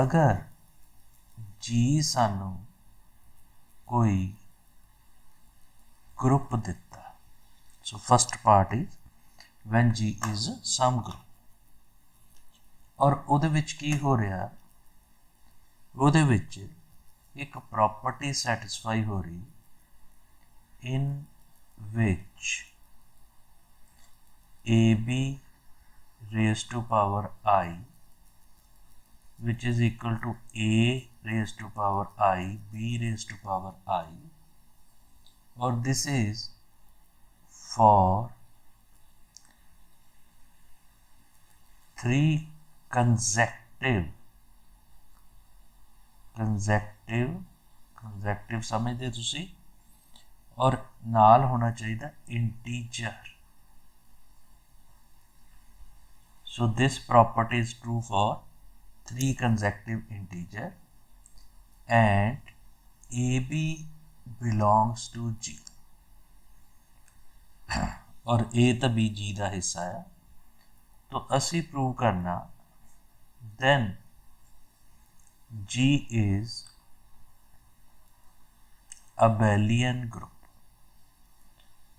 अगर जी सानू कोई ग्रुप दिता, so first part is when G is some group, और उहदे विच की हो रहा, उहदे विच एक प्रॉपर्टी सैटिस्फाई हो रही in which a B raise to power i which is equal to a raised to power I, b raised to power I, or this is for 3 consecutive समझते तुसी, और नाल होना चाहिए integer. So this property is true for 3 consecutive integer and AB belongs to G, और A तो B G का हिस्सा है. तो असी प्रूव करना then G is abelian group.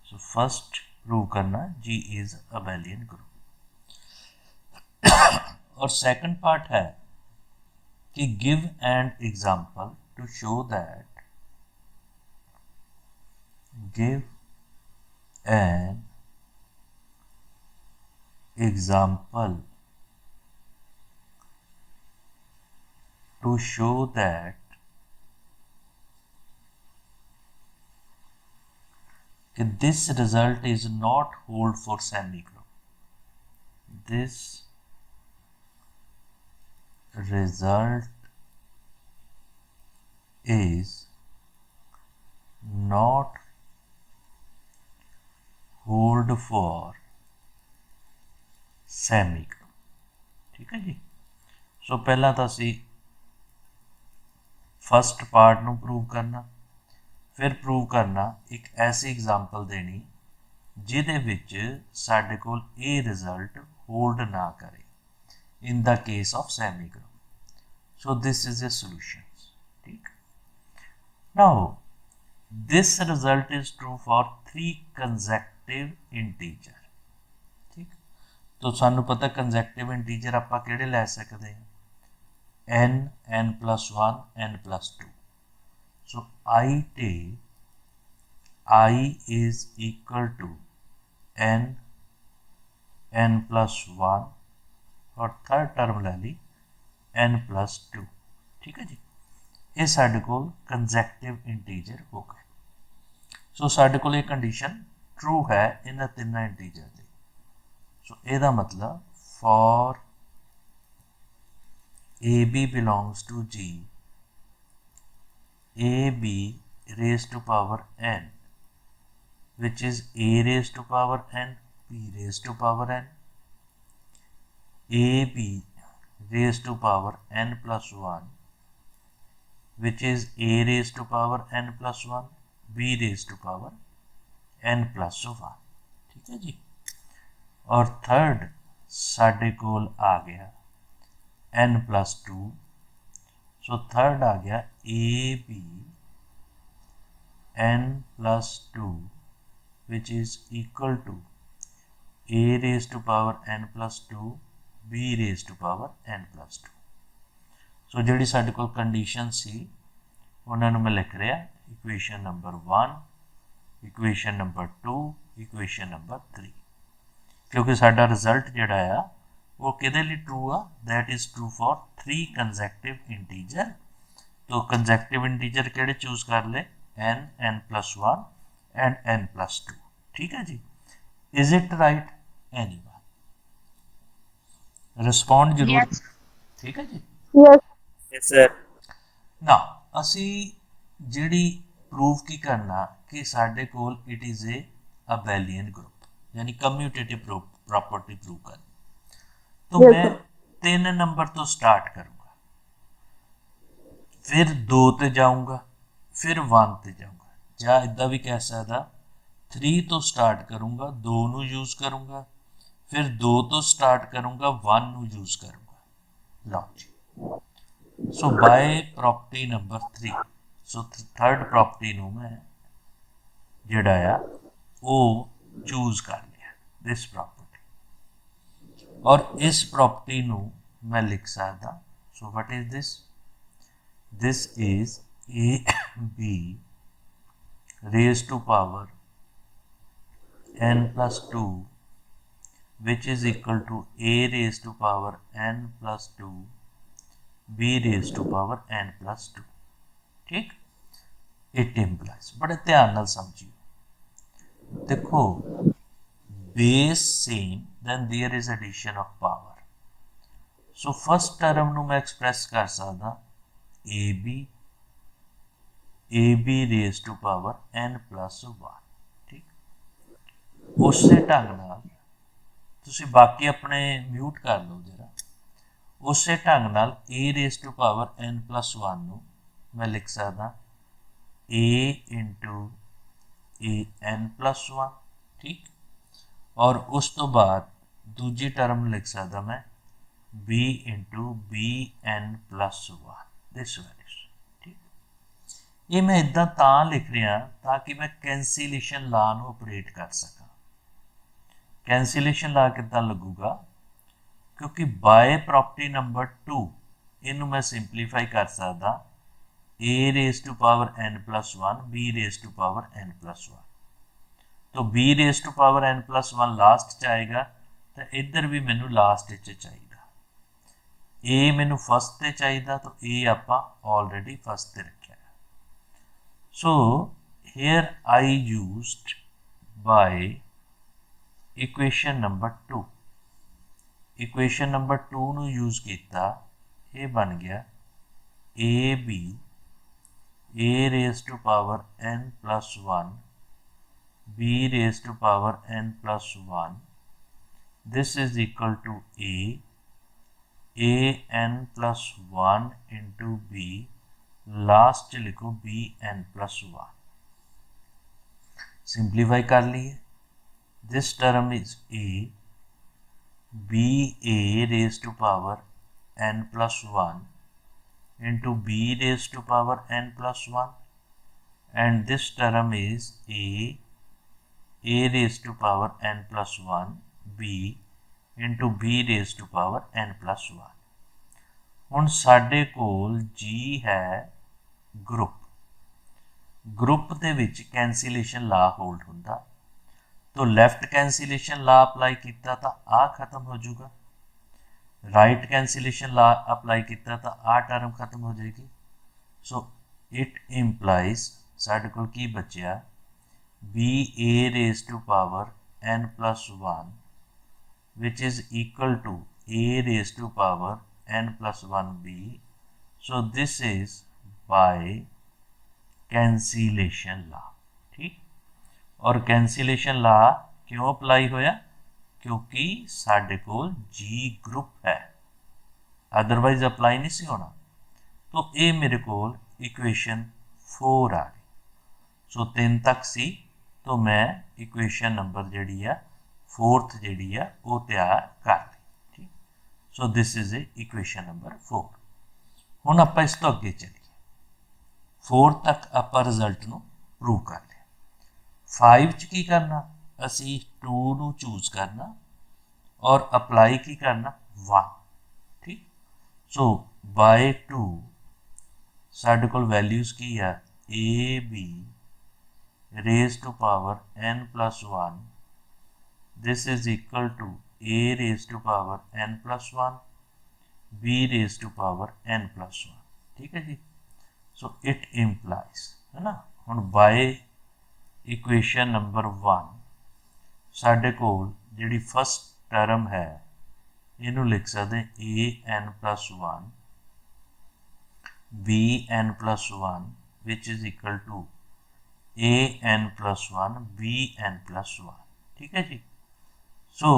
So first prove करना G is abelian group. और सेकंड पार्ट है कि give an example to show that, give an example to show that this result is not hold for semi group. This result is not hold for semi group. ठीक है जी. सो पहला तो असी first part नू prove करना, फिर prove करना एक ऐसी एग्जाम्पल देनी जिहदे विच साडे कोल ये रिजल्ट होल्ड ना करे in the case of semi group. So this is a solution. ठीक. Now this result is true for 3 consecutive integer. ठीक. तो सानू पता consecutive integer आपां किहड़े लै सकदे हैं, n, n plus 1, n plus 2. So I take I is equal to n, n plus 1, और थर्ड टर्म लै ली n plus 2. ठीक है जी. ये साडे कोल कंजैक्टिव इंटीजर हो गए. सो साडे कोल ये कंडीशन ट्रू है इन्हां तिन्नां इंटीजर दी. सो ਇਹਦਾ मतलब for AB belongs to G, AB raised to power n, which is A raised to power n, B raised to power n, AB raised to power n plus 1, which is A raised to power n plus 1, B raised to power n plus 1. ठीक है जी. और third साडे कोल आ गया n plus 2. So third आ गया AB n plus 2, which is equal to A raised to power n plus 2, B raised to power n plus 2. सो जिहड़ी साडे कोल condition सी उन्हां नूं मैं लिख रहा equation number 1, equation number 2, equation number 3, क्योंकि साडा रिजल्ट जिहड़ा आ वो किहदे लई ट्रू आ, that is true for 3 consecutive integer. तो कंजैक्टिव इंटीजर किहड़े चूज कर ले, n, n plus 1 and n plus 2. ठीक है जी. Is it right? Anyone respond जरूर. Yes. ठीक है जी. Yes, sir. ना असी जिहड़ी प्रूव की करना कि साडे कोल it is a abelian group, यानी कम्यूटेटिव प्रॉपर्टी प्रूव करनी. तो मैं 3 नंबर तो स्टार्ट करूँगा, फिर 2 ते जाऊँगा, फिर 1 ते जाऊँगा, या इदा भी कह सकदा 3 तो स्टार्ट करूँगा, 2 नू यूज़ करूँगा, फिर 2 तो स्टार्ट करूँगा, 1 नू यूज़ करूँगा. लो जी. So by property number 3, so third property ਨੂੰ मैं ਜਿਹੜਾ ਆ ਉਹ ਚੂਜ਼ ਕਰ ਲਿਆ, ਦਿਸ प्रॉपर्टी, और इस प्रॉपर्टी ਨੂੰ मैं लिख सकता, so what is this is a b raised to power n plus 2 which is equal to a raised to power n plus 2 b raised to power n plus 2, ठीक। It implies, बड़े ध्यान नाल समझियो, देखो base same then there is addition of power, so first term ਨੂੰ मैं express कर सकदा ab raised to power n plus 1, ठीक। ਉਸੇ ਢੰਗ ਨਾਲ ਤੁਸੀਂ ਬਾਕੀ ਆਪਣੇ ਮਿਊਟ ਕਰ ਲਓ ਜਰਾ, ਉਸੇ ਢੰਗ ਨਾਲ a raised to power n plus 1 ਨੂੰ मैं लिख सकदा a into A N plus 1, ठीक। और उस तो बाद दूजी टर्म लिख सकता मैं b into B N plus 1, this values, ठीक। ये मैं इदा तां लिख रहा ताकि मैं कैंसिलेशन ला नूं ऑपरेट कर सका। कैंसिलेशन ला कितना लगूगा, क्योंकि बाय प्रॉपर्टी नंबर 2 इनू मैं सिंपलीफाई कर सकता a raise to power n plus 1 b raise to power n plus 1, तो b raise to power n plus 1 last च आएगा, तो इधर भी मैनू लास्ट च चाहिए, a मैनू फस्ट ते चाहिए, तो a आपां ऑलरेडी फस्ट ते रखा है। So here I used by equation number 2, equation number 2 नू यूज किया, ये बन गया ए B a raised to power n plus 1 b raised to power n plus 1, this is equal to a n plus 1 into b, last लिखो b n plus 1, simplify कर लिए, this term is a b a raised to power n plus 1 into b raised to power n plus 1, and this term is a raised to power n plus 1 b into b raised to power n plus 1। हुण साडे कोल g है group, group दे विच cancellation ला hold हुंदा, तो left cancellation ला apply किया तो आ खत्म हो जाऊगा, right cancellation ला apply किया तो आ टर्म खत्म हो जाएगी। सो इट इंप्लाइज साढ़े को की बचा b a raise to power n plus 1 which is equal to A raise to power n plus 1 b, so this is by cancellation law, ठीक। और कैंसिलेशन ला क्यों अप्लाई होया, क्योंकि साढ़े को जी ग्रुप है, अदरवाइज अप्लाई नहीं सी होना, तो ये मेरे को इक्वेशन 4 आ गई। सो 3 तक सी, तो मैं इक्वेशन नंबर जी है 4th जी है वो तैयार कर ली, ठीक। So this is A equation number 4। हुण आपां इस तो अगे चलिए, 4 तक आपां रिजल्ट नूं प्रूव कर लिया। 5 च की करना, असी 2 नूं चूज करना और अप्लाई की करना 1, ठीक। सो बाय 2 साढ़े कोल वैल्यूज़ की है ए B raise to power n plus 1, this is equal to A raise to power n plus 1 b raise to power n plus 1, ठीक है जी। सो इट इंप्लाइज है ना, हुण बाय इक्वेशन नंबर 1 साढ़े कोल जिहड़ी फस्ट टर्म है इनू लिख सकते a N plus 1 b N plus 1 which is equal to a N plus 1 b N plus 1, ठीक है जी। सो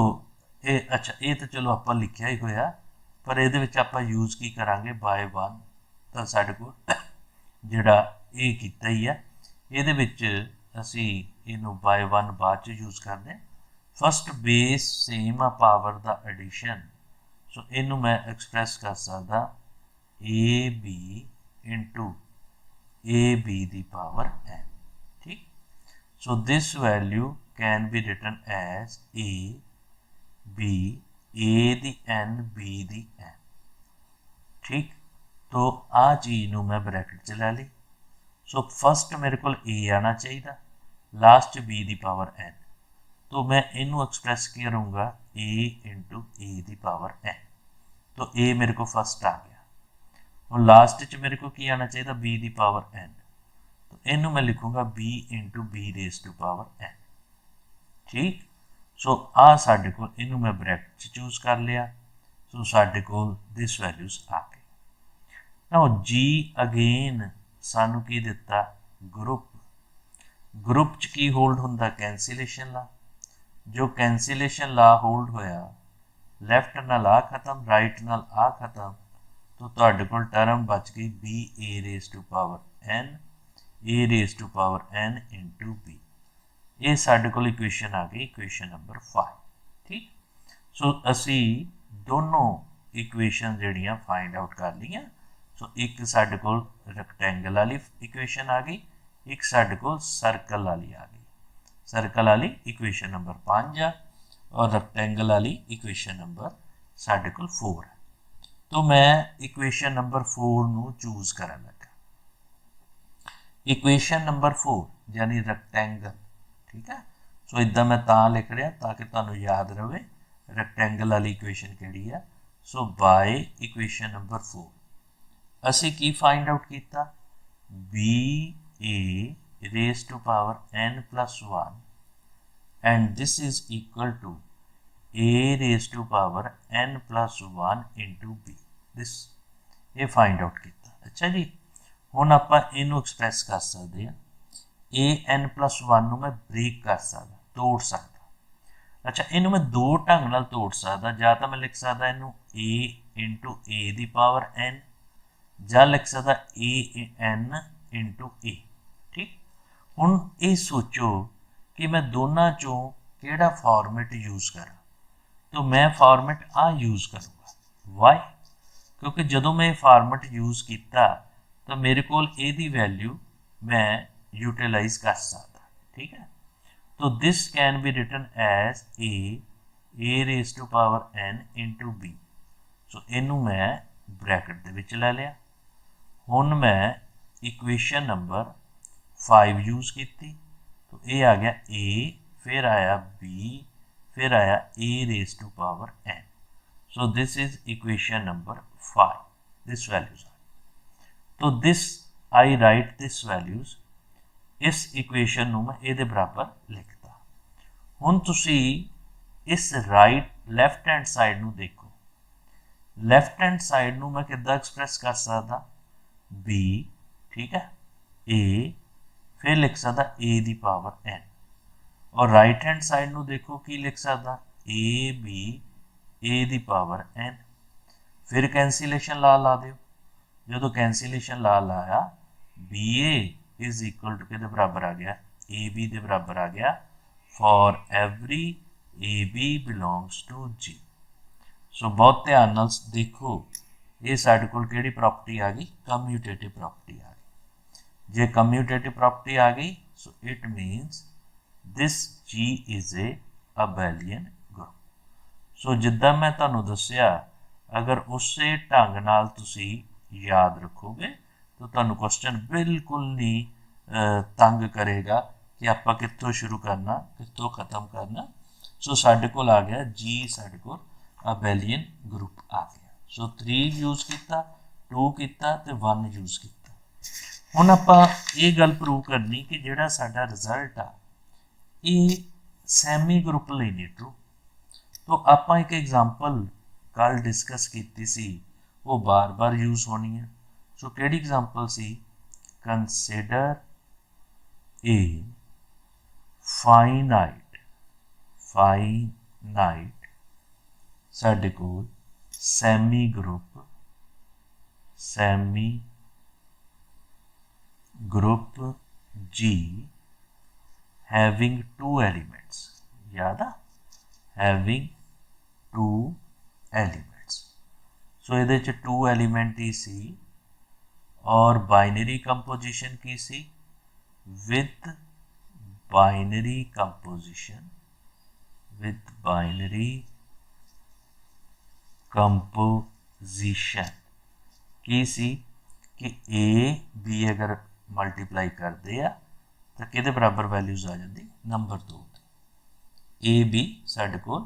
ये अच्छा, ये तो चलो आप लिखा ही होया, पर ये आप यूज़ की करांगे बाय 1, तो साढ़े को जिहड़ा ये कीता ही है, ये असी इनू बाय 1 बाद यूज़ करते, फस्ट बेस सेम आ पावर द एडिशन, सो इनू मैं एक्सप्रैस कर सकता ए बी इंटू ए बी दी पावर n, ठीक। So this value can be written as a B, ए दी n बी दी n, ठीक। तो आ चीज़ नूं मैं ब्रैकेट च लै ली। सो फस्ट मेरे को ए आना चाहिए, लास्ट बी दी पावर n, तो मैं इनू एक्सप्रैस करूँगा a into a the power n। तो ए मेरे को फस्ट आ गया। और लास्ट च मेरे को की आना चाहिए बी दी पावर n, तो इनू मैं लिखूँगा B into B raise to power n, ठीक। सो आ साडे कोल इनू मैं ब्रैकेट च चूज कर लिया। सो साडे कोल दिस वैल्यूज आ गई। नाउ जी अगेन सानू की दिता ग्रुप, ग्रुप च की होल्ड हुंदा कैंसिलेशन ला। जो कैंसिलेशन ला होल्ड होया, लैफ्ट नाल आ खत्म, राइट नाल आ खत्म, तो तुहाडे कोल टर्म बच गई B A raise to power n, A raise to power n into B. ये साडे कोल इक्वेशन आ गई, इक्वेशन नंबर 5, ठीक। सो असी दोनों इक्वेशन जड़ियाँ फाइंड आउट कर लियाँ। सो एक साडे कोल रैक्टेंगल वाली इक्वेशन आ गई, एक साडे कोल सर्कल वाली आ गई। सर्कल वाली इक्वेशन नंबर 5 आ और रैक्टेंगल वाली इक्वेशन नंबर साडे कोल 4 है। तो मैं इक्वेशन नंबर 4 नू चूज करन लगा। इक्वेशन नंबर 4 यानी रैक्टेंगल, ठीक है। सो इदा मैं तां लिख रहा ताकि तुहानू याद रहे रैक्टेंगल वाली इक्वेशन किहड़ी है। सो बाय इक्वेशन नंबर 4 असी की फाइंड आउट किया, B A raise to power n plus 1 and this is equal to A raise to power n plus 1 into B, this ये फाइंड आउट किया। अच्छा जी, हुण आपां इनू एक्सप्रैस कर सकते हैं ए एन प्लस 1 नूं मैं ब्रेक कर सकदा, तोड़ सकदा। अच्छा, इनू मैं दो ढंग नाल तोड़ सकदा, जां तां मैं लिख सकदा इनू a into a the power n, जां लिख सकदा ए एन इंटू ए, ठीक। हुण ये सोचो कि मैं दोनों चों किहड़ा फॉर्मेट यूज़ करा, तो मैं फॉर्मेट आ यूज़ करूँगा। वाई? क्योंकि जदों मैं फॉर्मेट यूज़ किया तो मेरे को ये वैल्यू मैं यूटिलाइज कर सकता, ठीक है। तो this can be written as a raise to power n into b. So इनू मैं ब्रैकेट दे विच लै लिया। हुण मैं इक्वेशन नंबर 5 यूज़ की, तो ये आ गया ए, फिर आया बी, फिर आया a raise to power n। So this is equation number 5, this values are. तो this I write this values, इस इक्वेशन नूं मैं ये बराबर लिखता। हुण तुसी इस राइट लैफ्ट हैंड साइड नूं देखो, लैफ्ट हैंड साइड नूं मैं किद्दां एक्सप्रैस कर सकदा, बी, ठीक है, ए, फिर लिख सकदा ए दी पावर n, और राइट हैंड साइड नूं देखो की लिख सकदा ए बी ए दी पावर n। फिर कैंसिलेशन ला दो, जो कैंसिलेशन लाया B A is equal to के बराबर आ गया ए बी के बराबर आ गया for every a b belongs to G. So बहुत ध्यान नाल देखो, ये साडे कोल किहड़ी प्रॉपर्टी आ गई, कम्यूटेटिव प्रॉपर्टी आ गई। जे कम्यूटेटिव प्रॉपर्टी आ गई so it means this G is a abelian group. So जिद्दां मैं तुहानूं दस्सिया, अगर उसे ढंग नाल तुसी याद रखोगे तो तुहानूं क्वेश्चन बिल्कुल नहीं तंग करेगा कि आपां कित्थों शुरू करना कित्थों खत्म करना। सो साडे कोल आ गया जी, साडे कोल अबेलियन ग्रुप आ गया। सो 3 यूज़ किया, 2 किया ते 1 यूज़ किया। हुण आपां ये गल प्रूव करनी कि जिहड़ा साडा रिजल्ट आ ये सैमी ग्रुप लई नहीं ट्रू। तो आपां एक एग्जाम्पल कल डिस्कस की सी, वो बार बार यूज़ होनी है। सो किहड़ी एग्जाम्पल सी, कंसिडर ए फाइनाइट साडे कोल semi group G having 2 elements, याद आ, हैविंग 2 एलिमेंट्स। सो ये 2 एलिमेंट ही सी और बाइनरी कंपोजिशन की सी विथ बाइनरी कंपोजिशन की सी कि ए बी अगर मल्टीप्लाई करते हैं तो कि बराबर वैल्यूज आ जाती नंबर 2 ए बी साढ़े को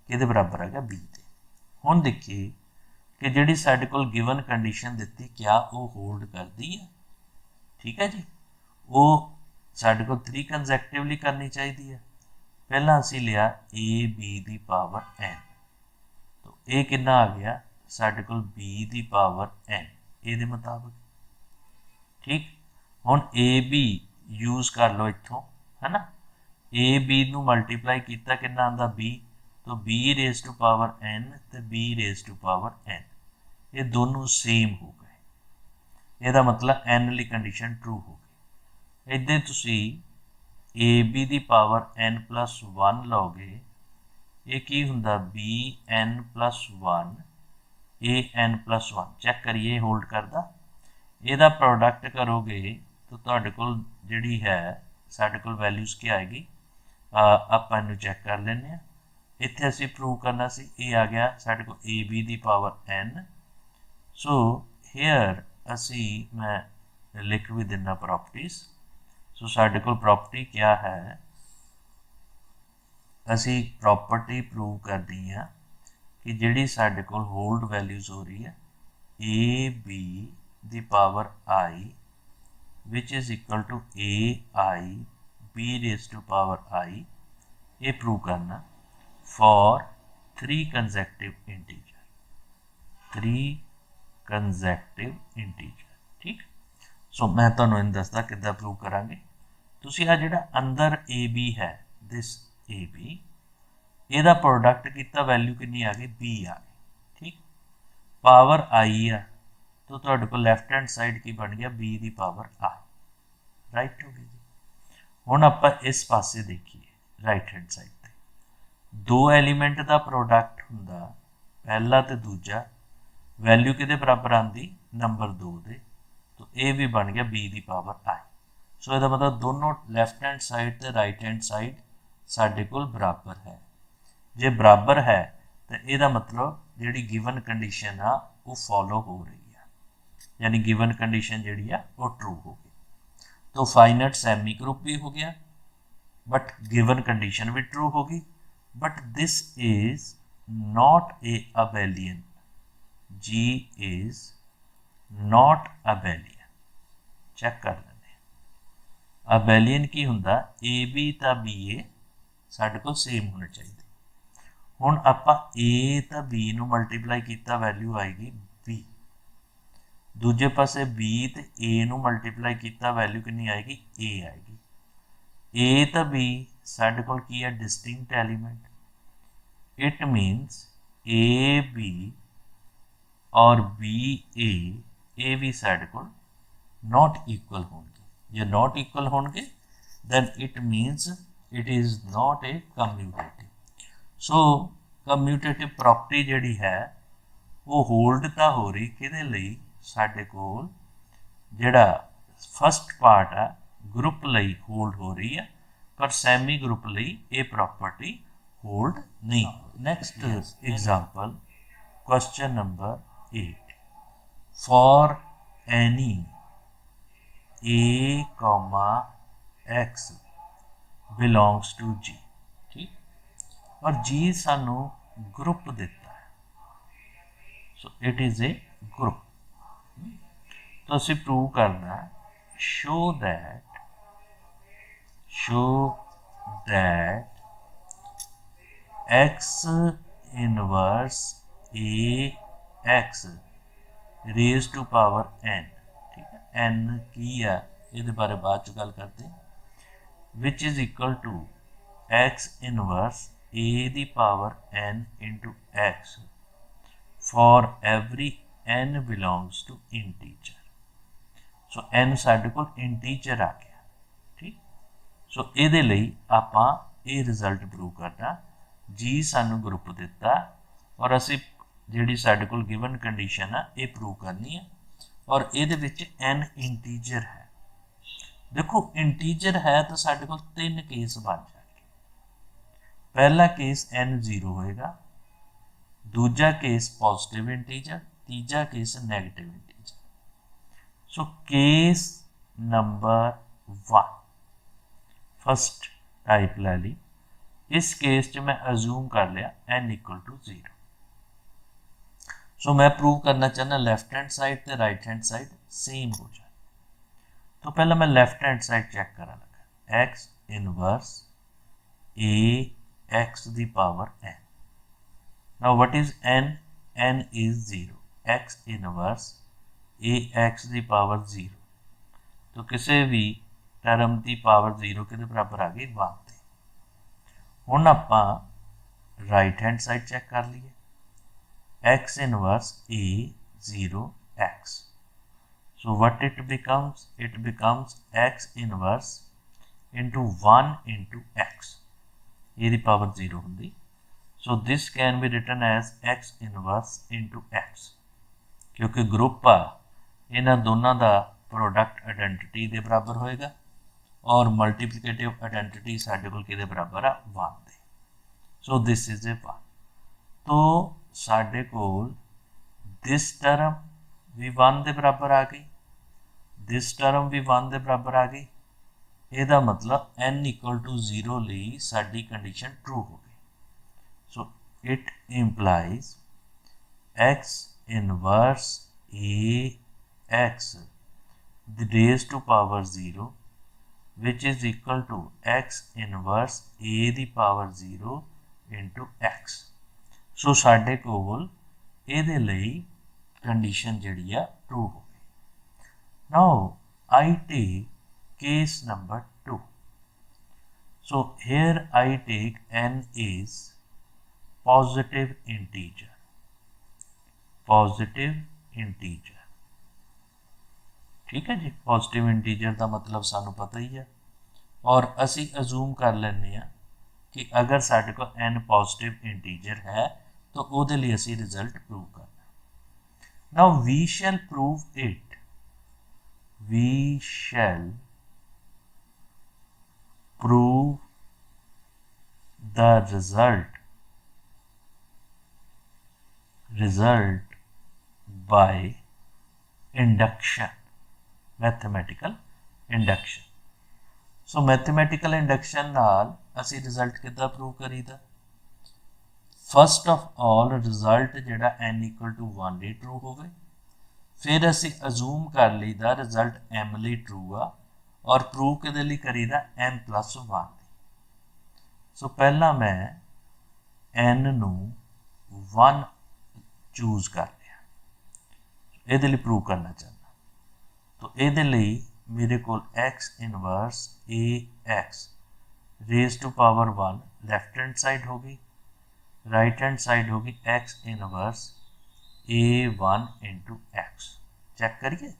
कि बराबर है बी के। हुण देखिए कि जिहड़ी साडे कोल गिवन कंडीशन दित्ती क्या वो होल्ड करती है। ठीक है जी, वो साडे कोल 3 कंजैक्टिवली करनी चाहिए है। पहला असी लिया ए बी दी पावर एन, तो ये कितना आ गया साडे कोल बी दी पावर एन ये मुताबिक। ठीक, हुण ए बी यूज़ कर लो इत्थों, है ना। ए बी नूं मल्टीप्लाई किया कितना आंदा बी, तो b raise to power N तो b raise to power N, ये दोनों सेम हो गए। यदा मतलब एन ली कंडीशन ट्रू हो गई। इधर तुसी ए बी दी पावर एन प्लस 1 लोगे, ये की हुंदा B N plus 1 A N plus 1। Check करिए होल्ड करदा। यदा प्रोडक्ट करोगे तो तुहाडे कोल जिहड़ी है साडे कोल वैल्यूज़ क्या आएगी, आपां इहनूं चैक कर लैंदे आ। इत्थे असीं प्रूव करना सी, ये आ गया साडे कोल ए बी दी पावर एन। सो हेयर असी मैं लिख भी देना प्रॉपर्टीज। सो साडे कोल प्रॉपर्टी क्या है, असी प्रॉपर्टी प्रूव करनी है कि जिहड़ी साडे कोल होल्ड वैल्यूज हो रही है ए बी दी power i which is equal to a i b raise to power i, ये प्रूव करना for 3 consecutive integer, 3 consecutive integer. ठीक, सो मैं तुहानूं इन दसदा किद्दां प्रूव करांगे। तुसीं आ जिहड़ा अंदर ए बी है, दिस ए बी, ਇਹਦਾ प्रोडक्ट किया वैल्यू कितनी आ गई बी आ गई। ठीक, पावर आई आ तो तुहाडे कोल लैफ्ट हैंड साइड की बन गया बी दी पावर आई, राइट हो गई जी। हुण आपां इस पासे देखिए राइट हैंड साइड ते दो एलीमेंट का प्रोडक्ट हुंदा पहला तो दूजा, वैल्यू किहदे बराबर आंदी नंबर 2 दे, तो ये भी बन गया बी दी पावर आई। सो इसका मतलब दोनों लैफ्ट हैंड साइड तो राइट हैंड साइड साडे कोल बराबर है। जे बराबर है तो यदा मतलब जिहड़ी गिवन कंडीशन आ वो फॉलो हो रही है, यानी गिवन कंडीशन जिहड़ी आ वो ट्रू हो गई। तो फाइनाइट सैमी ग्रुप भी हो गया, बट गिवन कंडीशन भी ट्रू होगी, but this is not a abelian, G is not abelian. Check कर लेंगे अबेलियन की हुंदा ए बी तो बी ए साडे कोल सेम होना चाहिए। हुण आपां ए तो बी नूं मल्टीप्लाई किया वैल्यू आएगी बी, दूजे पासे बी तो ए नूं मल्टीप्लाई किया वैल्यू कितनी आएगी ए आएगी। ए तो बी साडे कोल की है distinct element, it means A B और बी ए भी साडे कोल नॉट इक्वल होंगे। जो नॉट इक्वल होंगे then it means it is not a commutative. So commutative property जिहड़ी है वो होल्ड तो हो रही किहदे लई, साडे कोल जिहड़ा फस्ट पार्ट है ग्रुप लई होल्ड हो रही है, पर सैमी ग्रुप लई ये प्रॉपर्टी होल्ड नहीं। Next example question number 8, for any a comma x belongs to G. ठीक, और जी सानू ग्रुप देता है, so it is a group. तो असी प्रूव करना show that x inverse a x raise to power n. ठीक है, एन की है ये बारे बाद च गल करते हैं, which is equal to X inverse A the power N into X for every N belongs to integer. So N साडे कोल इंटीजर आ गया। ठीक, सो ये लई आपां ये रिजल्ट प्रूव करना, जी सानू ग्रुप दिता और असी ਜਿਹੜੀ ਸਾਡੇ ਕੋਲ ਗਿਵਨ ਕੰਡੀਸ਼ਨ ਆ ਇਹ ਪ੍ਰੂਵ ਕਰਨੀ ਹੈ ਔਰ ਇਹਦੇ ਵਿੱਚ n ਇੰਟੀਜਰ ਹੈ। ਦੇਖੋ ਇੰਟੀਜਰ ਹੈ ਤਾਂ ਸਾਡੇ ਕੋਲ 3 ਕੇਸ ਬਣ ਜਾਣਗੇ। ਪਹਿਲਾ ਕੇਸ n 0 ਹੋਏਗਾ, दूजा केस पॉजिटिव इंटीजर, तीजा case negative integer. So case number 1 first type लै ली। इस केस च मैं अज्यूम कर लिया n इक्वल टू 0। सो मैं प्रूव करना चाहना लैफ्ट हैंड साइड ते राइट हैंड साइड सेम हो जाए। तो पहला मैं लैफ्ट हैंड साइड चेक करा लगा, x inverse a x the power n। Now what is n? n is 0, x inverse ax the power 0। तो किसी भी टर्म की पावर 0 के बराबर आ गई 1 ते। हुण आपां राइट हैंड साइड चेक कर लीए, x inverse a 0 x। So what it becomes? It becomes x inverse into 1 into x। ये दी पावर 0 होंदी। So this can be written as x inverse into x, क्योंकि ग्रुप आ इन्हां दोनों का product identity के बराबर होएगा और मल्टीप्लिकेटिव आइडेंटिटी साडे कोल किहदे बराबर आ 1 दे। सो दिस इज ए 1। तो साडे कोल दिस टर्म भी 1 दे बराबर आ गई, दिस टर्म भी 1 दे बराबर आ गई। ਇਹਦਾ मतलब n इक्वल टू 0 ਲਈ ਸਾਡੀ कंडीशन ट्रू हो गई। So it implies x inverse ax raised to power 0 which is equal to x inverse a the power 0 into x। So साडे कोल ਇਹਦੇ ਲਈ condition ਜਿਹੜੀ ਆ true हो गई। Now I take case number 2। So here I take n is positive integer, positive integer. ठीक है जी, positive integer का मतलब सानू पता ही है और असी अजूम कर लेने हैं कि अगर साडे को n पॉजिटिव इंटीजर है तो उहदे लिए असी रिजल्ट प्रूव करना। Now we shall prove it, we shall prove the result by induction, mathematical induction। so mathematical induction नाल असी रिजल्ट किद्दां प्रूव करीदा? फस्ट ऑफ ऑल रिजल्ट जिहड़ा n इक्वल टू 1 ਲਈ ट्रू होवे, फिर असी अजूम कर लीदा रिजल्ट m ਲਈ ट्रू आ और प्रूव किहदे ਲਈ करीदा m प्लस 1। सो पहला मैं n नू 1 चूज कर लिया, ये प्रूव करना चाहता। तो ये मेरे को x inverse a x raise to power 1 left hand side हो गई, राइट हैंड साइड हो गई x inverse a1 into x. Check करिए,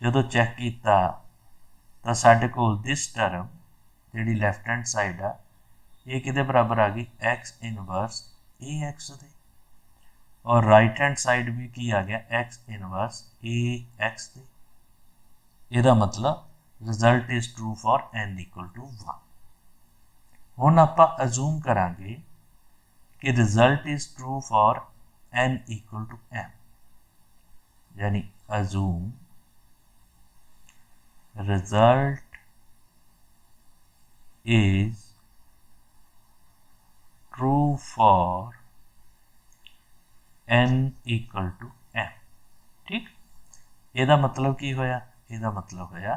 जो चैक किया तो साढ़े को दिस टर्म जी लैफ्ट हैंड साइड आ ये कि बराबर आ गई x इनवर्स ए एक्स दे और राइट हैंड साइड भी की आ गया x इनवर्स ए एक्स दे। ਇਹਦਾ मतलब result is true for n equal to 1। हुण आपां अजूम करांगे कि result is true for n equal to m, यानी assume result is true for n equal to m। ठीक, ਇਹਦਾ मतलब की होया? ਇਹਦਾ मतलब होया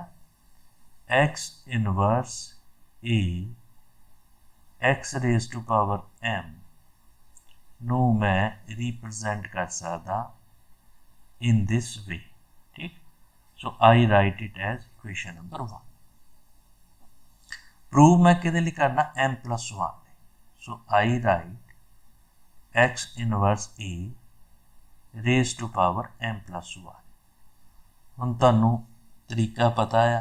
x inverse a x raise to power m नू मैं रिप्रजेंट कर सकता इन दिस वे। ठीक, so I write it as equation number 1। Prove मैं किहदे लिए करना? m plus 1। So I write x inverse a raise to power m plus 1। हुण तुहानू तरीका पता है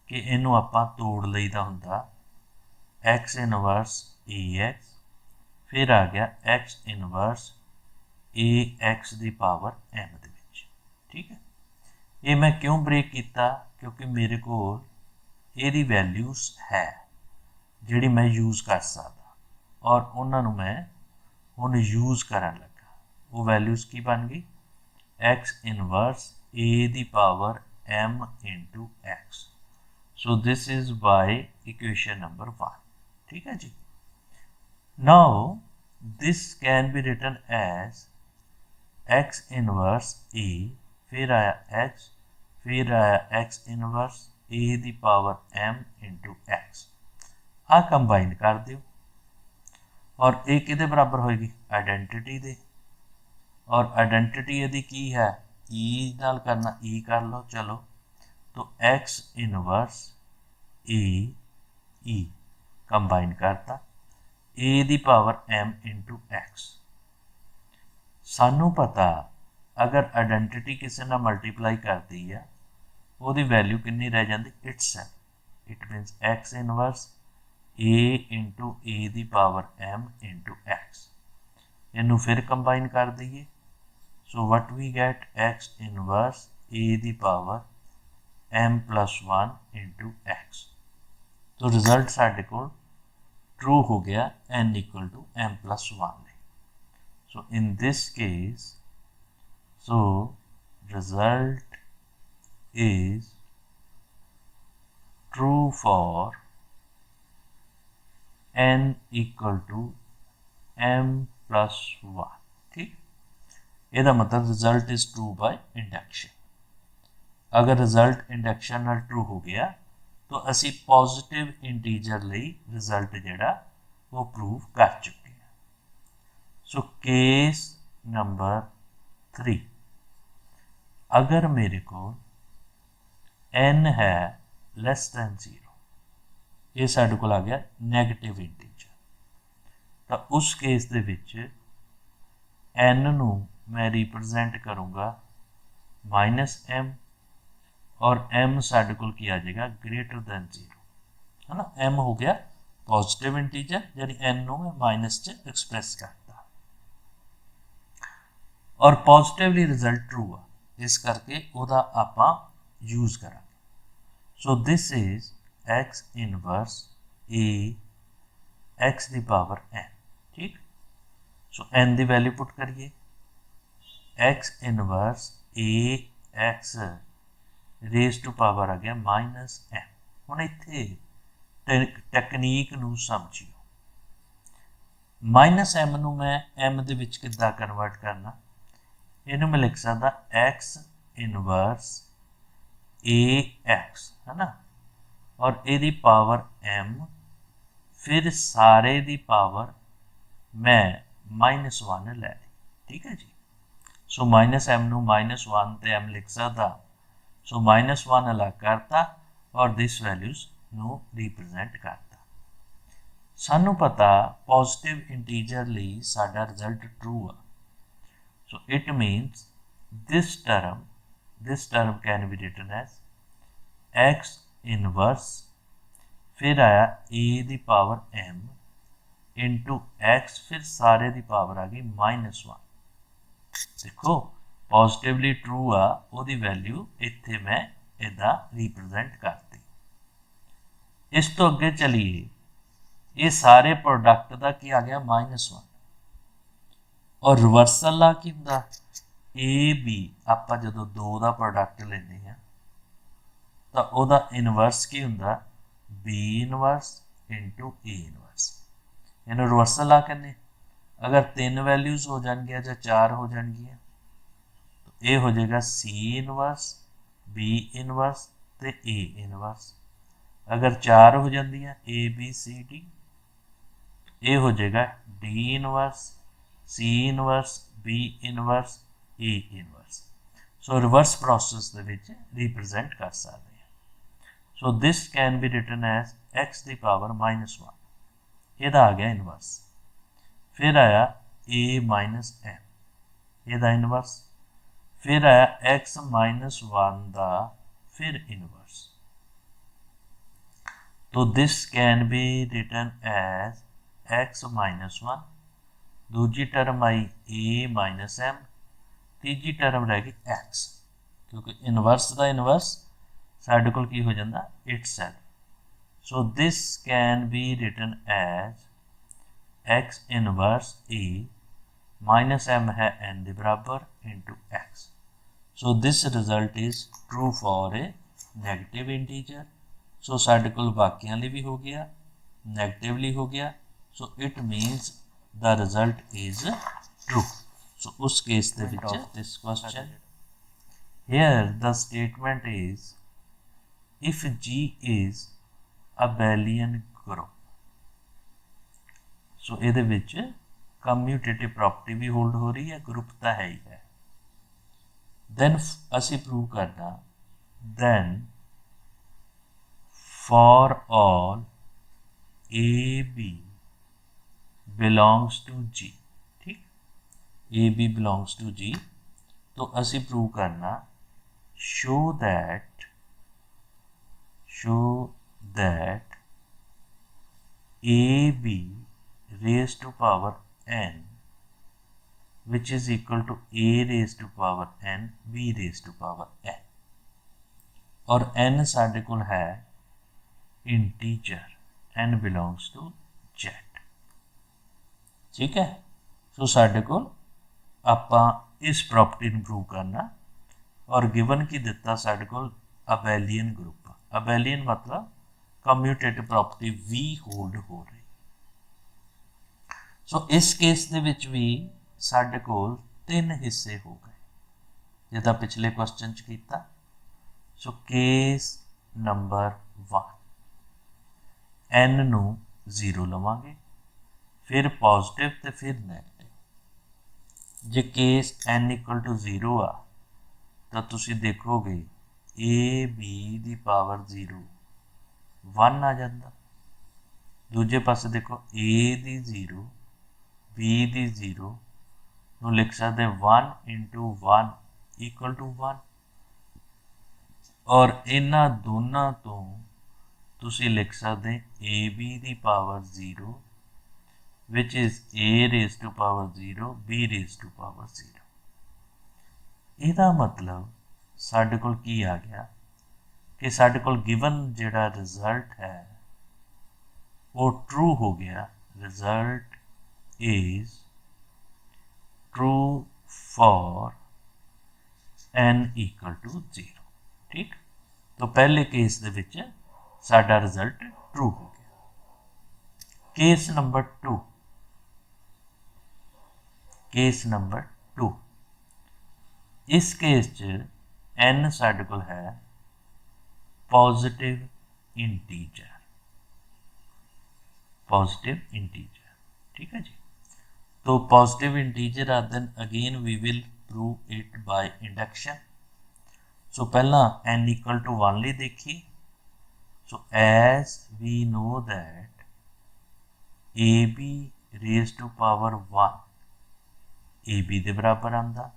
कि इनू आपां तोड़ लईदा हुंदा, x इनवर्स ए एक्स फिर आ गया x इनवर्स ए एक्स की पावर एम दे विच। ठीक है, ये मैं क्यों ब्रेक किया, क्योंकि मेरे को ये वैल्यूज़ है जिहड़ी मैं यूज़ कर सकदा और उन्होंने मैं हुण यूज़ करन लगा। वो वैल्यूज़ की बन गई, x inverse A the power m into x. So this is by equation number 1। ठीक है जी। Now this can be written as x inverse a, फिर आया एक्स, फिर आया एक्स इनवर्स ए दी पावर एम इंटू एक्स। आ कंबाइन कर दियो और ये किहदे बराबर होएगी, आइडेंटिटी दे। और आइडेंटिटी यदि की है ई नाल करना, ई कर लो चलो, तो एक्स इनवर्स ई कंबाइन करता ए दी पावर एम इंटू एक्स। सानू पता अगर आइडेंटिटी किसी ना मल्टीप्लाई करती है वो वैल्यू कितनी रह जाती, itself. It means x inverse a into a the power m into x. इनू फिर कंबाइन कर दईए, so what we get x inverse A the power m plus 1 into x. तो रिजल्ट साढ़े को ट्रू हो गया n equal to m plus 1। So in this case, so result is true for n equal to m plus 1। ठीक, ਇਹਦਾ मतलब result is true by induction. अगर result induction नाल ट्रू हो गया तो असी पॉजिटिव इंटीजर ਲਈ रिजल्ट ਜਿਹੜਾ वो प्रूव कर चुके हैं। सो केस नंबर 3, अगर मेरे को n है लैस दैन 0, ये साढ़े को आ गया नैगेटिव इंटीजर, तो उस केस दे विच n नू मैं रिप्रजेंट करूँगा -m और m साढ़े को की आ जाएगा ग्रेटर दैन 0, है ना। m हो गया पॉजिटिव इंटीजर, यानी n नू मैं माइनस च एक्सप्रैस करता और पॉजिटिवली रिजल्ट ट्रू आ, इस करके उहदा आपां यूज़ करांगे। So this is x inverse a x दी पावर n। ठीक, सो n दी वैल्यू पुट करिए, x inverse a x raise to power आ गया -m। हुण इत्थे टैक्नीक नू समझियो, -m नू मैं m दे विच किद्दां कन्वर्ट करना, इनू मैं लिख सकदा एक्स इनवर्स ए एक्स, है ना, और यदी पावर m, फिर सारे दी पावर मैं -1 लै ली। ठीक है जी। सो -m नू -1 ते m लिख सकदा, सो -1 अलग करता और दिस वैल्यूज नू रिप्रजेंट करता। सानू पता पॉजिटिव इंटीजर ਲਈ साडा रिजल्ट ट्रू आ, so it means this term can be written as x inverse, फिर आया a the power m into x, फिर सारे दी पावर आ गई -1। देखो पॉजिटिवली ट्रू आ, ਉਹਦੀ वैल्यू इत्थे मैं इदा रिप्रजेंट करती। इस तो अगे चलिए, ये सारे प्रोडक्ट का की आ गया -1 और रिवर्सल ला की हुंदा ए बी, आपां जदों 2 का प्रोडक्ट लेने हैं तो उहदा इनवर्स की हुंदा b inverse into a inverse. इन्हूं रिवर्सल ला कहने, अगर 3 वैल्यूज़ हो जाएंगे या 4 हो जाएंगियां तो ये हो जाएगा सी इनवर्स बी इनवर्स तो ए इनवर्स। अगर 4 हो जाएंदियां ए बी सी डी, ये हो जाएगा D inverse C inverse B inverse A inverse. So reverse process दे विच रिप्रजेंट कर सकते हैं। So this can be written as X दी पावर -1, यदा आ गया इनवर्स, फिर आया ए माइनस एम यदा इनवर्स, फिर आया एक्स -1 का फिर इनवर्स। तो this can be written as x -1 दूजी टर्म आई ए माइनस एम, तीजी टर्म रह गई एक्स, क्योंकि इनवर्स का इनवर्स साढ़े कोल की हो जाता itself. So this can be written as x inverse a minus m है एन के बराबर into x. So this result is true for a negative integer. सो साढ़े कोल बाकियां लिए भी हो गया, नैगेटिवली हो गया। So it means the result is true. So उस केस दे विच this question here the statement is if G is abelian group, सो ਇਹਦੇ ਵਿੱਚ ਕਮਿਊਟੇਟਿਵ ਪ੍ਰੋਪਰਟੀ ਵੀ ਹੋਲਡ ਹੋ ਰਹੀ ਹੈ, ਗਰੁੱਪ ਤਾਂ ਹੈ ਹੀ ਹੈ। ਦੈਨ ਅਸੀਂ ਪ੍ਰੂਵ ਕਰਨਾ then for all AB belongs to G, ठीक, AB belongs to G, तो ਅਸੀਂ प्रूव करना show that AB raised to power n which is equal to A raised to power n B raised to power n, और n साढ़े कोल है integer, n belongs to Z, ठीक है। सो साढ़े कोल आपां इस प्रॉपर्टी नूं प्रूव करना, और गिवन की दिता साढ़े कोल अबेलियन ग्रुप, अबेलियन मतलब कम्यूटेटिव प्रॉपर्टी भी होल्ड हो रही। सो इस केस दे विच भी साढ़े कोल 3 हिस्से हो गए जिदा पिछले क्वेश्चन च कीता। सो केस नंबर 1 n नू 0 लवांगे, फिर पॉजिटिव तो फिर नैगेटिव। जे केस n इक्वल टू 0 आ तो तुसी देखोगे ए बी दी पावर 0 1 आ जाता। दूजे पासे देखो ए दी 0 बी दी 0 नू लिख सकते 1 इंटू 1 इक्वल टू 1, और इन्हां दोनों तो तुसी लिख सकते ए बी दी power 0 which is A raise to power 0 B raise to power 0। ਇਹਦਾ मतलब साढ़े कोल की आ गया कि साढ़े कोल गिवन जिहड़ा रिजल्ट है वो ट्रू हो गया। Result is true for n equal to 0, ठीक। तो पहले केस दे विच साडा रिजल्ट ट्रू हो गया। केस नंबर 2, केस नंबर 2, इस केस च n साढ़े कोल है पॉजिटिव इंटीजर, पॉजिटिव इंटीजर, ठीक है जी। तो positive integer are then again we will prove it by induction. So पहला n इक्वल टू 1 लिए देखिए। So as we know that a B raise to power 1 a b के बराबर आंदा,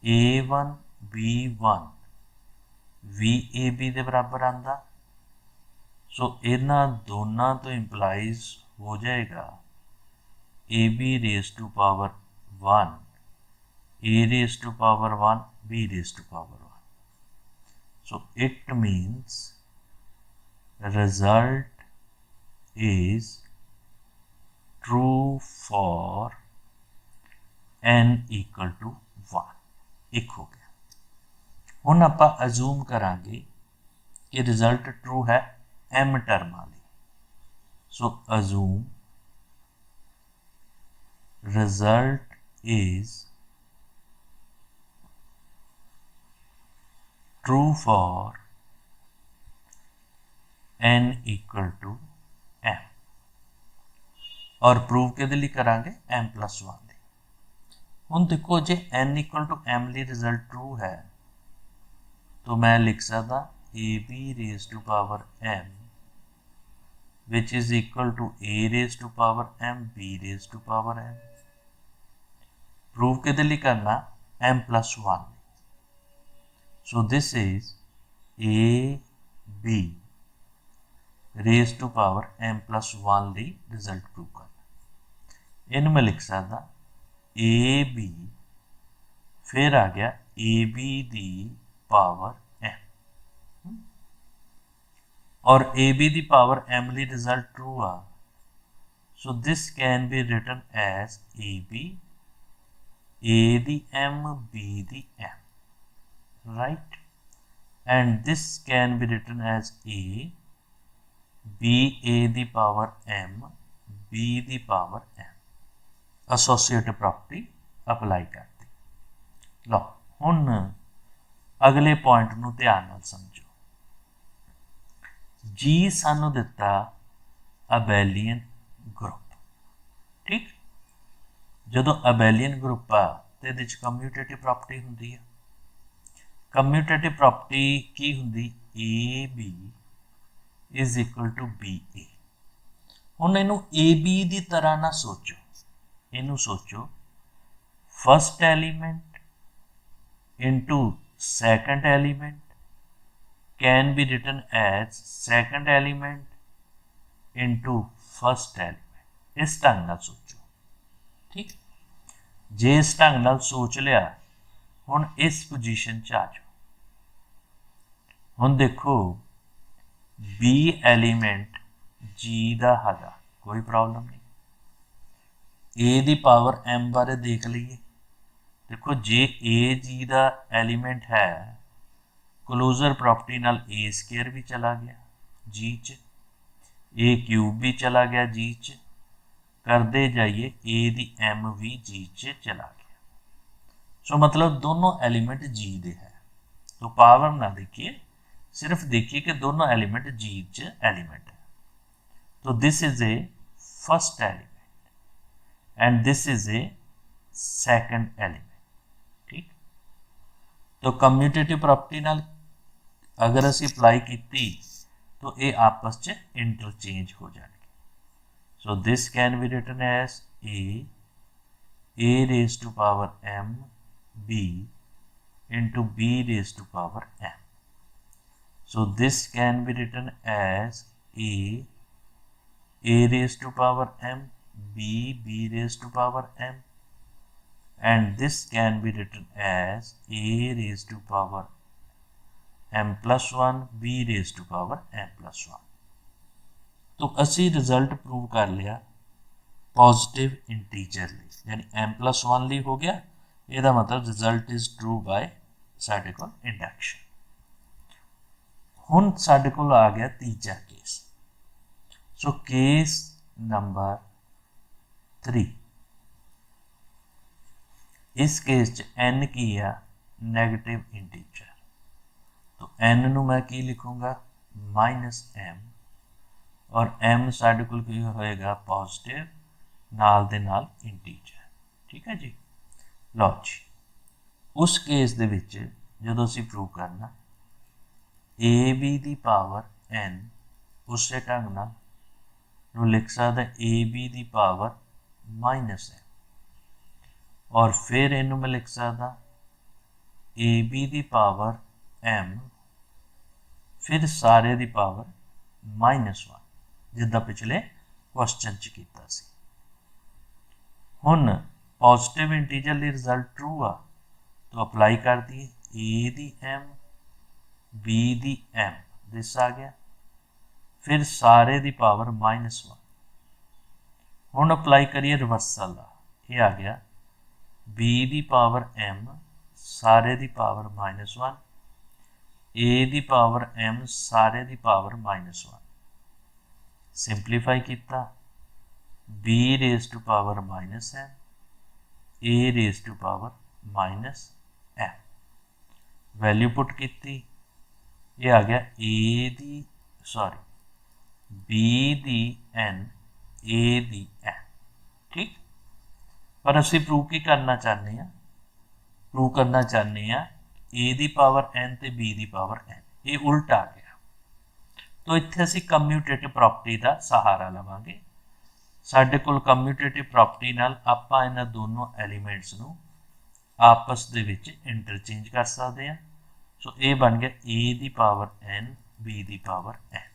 A1 B1 V A b के बराबर आंदा। सो इन्हां दोनों तो इंप्लाइज हो जाएगा a B raise to power 1 a raise to power 1 b raise to power 1। So it means result is true for n equal to 1, एक हो गया। हुण आपां अजूम करांगे कि रिजल्ट ट्रू है m टर्म वाली। So assume result is true for n equal to m, और प्रूव के लिए करांगे m प्लस 1। हुण देखो जे n इक्वल टू m लिए रिजल्ट ट्रू है तो मैं लिख सकता A B raise to power m which is equal to A raise to power m B raise to power m। Prove के लिए करना m plus 1। So this is A B raise to power m plus 1 लिए result prove करना। इनू मैं लिख सकदा ए बी, फिर आ गया ए बी दी पावर एम, और ए बी दी पावर एम ली रिजल्ट ट्रू आ, so this can be written as a B, ए दी एम, बी दी m, right, and this can be written as a b a the power m b the power m, associative property apply करती। लो हुन अगले point नूं ध्यान नाल समझो। जी सानू दिता अबेलियन ग्रुप, ठीक, जदों अबेलियन ग्रुप आ ते इहदे च कम्यूटेटिव प्रॉपर्टी हुंदी है। कम्यूटेटिव प्रॉपर्टी की हुंदी a b is equal to b a. हुण इनू ए बी की तरह ना सोचो, इनू सोचो first element into second element can be written as second element into first element. इस ढंग नाल सोचो, ठीक। जे इस ढंग नाल सोच लिया, हुण इस पोजीशन च आ जाओ। हुण देखो बी एलीमेंट जी का हैगा, कोई प्रॉब्लम नहीं। ए दी पावर एम बारे देख लीए, देखो जे ए जी का एलीमेंट है, क्लोजर प्रॉपर्टी नाल ए स्केयर भी चला गया जी च, ए क्यूब भी चला गया जी च, करते जाइए ए दी एम भी जी च चला गया। सो मतलब दोनों एलीमेंट जी दे है। तो पावर ना देखिए, सिर्फ देखिए कि दोनों एलिमेंट जी च एलिमेंट है। तो this is A first element and this is A second element, ठीक। तो कम्यूटेटिव प्रॉपर्टी नाल अगर असी अप्लाई की तो ये आपस च इंटरचेंज हो जाएगी। So this can be written as A raise to power M B into B raise to power M. So this can be written as a raised to power m, b raised to power m, and this can be written as a raised to power m plus 1, b raised to power m plus 1। तो असी result prove कर लिया positive integer ली, यानी m plus 1 ली हो गया। यदा मतलब result is true bye साडे कोल इंडक्शन। हुण साडे कोल आ गया तीजा केस। सो केस नंबर 3, इस केस च n की है नैगेटिव इंटीजर, तो n नू मैं की लिखूंगा -m, और m साडे कोल की होएगा पॉजिटिव नाल दे नाल इंटीजर, ठीक है जी। लो जी, उस केस दे विच जदों असीं प्रूव करना ए बी दी पावर एन, उस ढंग नाल लिख सकते ए बी दी पावर -m, और फिर इनू मैं लिख सकता ए बी दी पावर m, फिर सारे दी पावर -1, जिद्दां पिछले क्वेश्चन च कीता सी। हुण पॉजिटिव इंटीजर ली रिजल्ट ट्रू आ, तो अप्लाई कर दिए ए दी m, बी दी एम, दिस आ गया, फिर सारे दी पावर -1। हुण अप्लाई करिए रिवर्सल का, ये आ गया बी दी पावर एम, सारे the power -1, A the power M, सारे दी पावर -1। सिंपलीफाई किया, B raise to power -m, A raise to power -m, value put की, ये आ गया ए the B the N, A the N, ठीक। पर असी प्रूव की करना चाहते हैं, प्रूव करना चाहते हैं ए दी पावर एन ते बी दी पावर एन, ये उल्ट आ गया। तो इत्थे असी कम्यूटेटिव प्रॉपर्टी का सहारा लवांगे। साडे कोल कम्यूटेटिव प्रॉपर्टी नाल आपां इन्हां दोनों एलीमेंट्स नूं आपस दे विच इंटरचेंज कर सकते हैं। सो ये बन गया ए दी पावर एन, बी दी power n.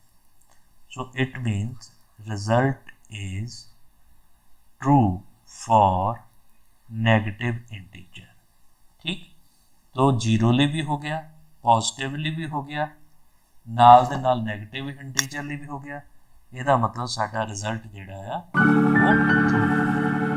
So it means result is true for negative integer. ठीक, तो जीरो ਲਈ भी हो गया, पॉजिटिव ਲਈ भी हो गया, नाल दे नाल नैगेटिव इंटीजर ਲਈ भी हो गया। ਇਹਦਾ मतलब साडा रिजल्ट ਜਿਹੜਾ ਆ ਉਹ true।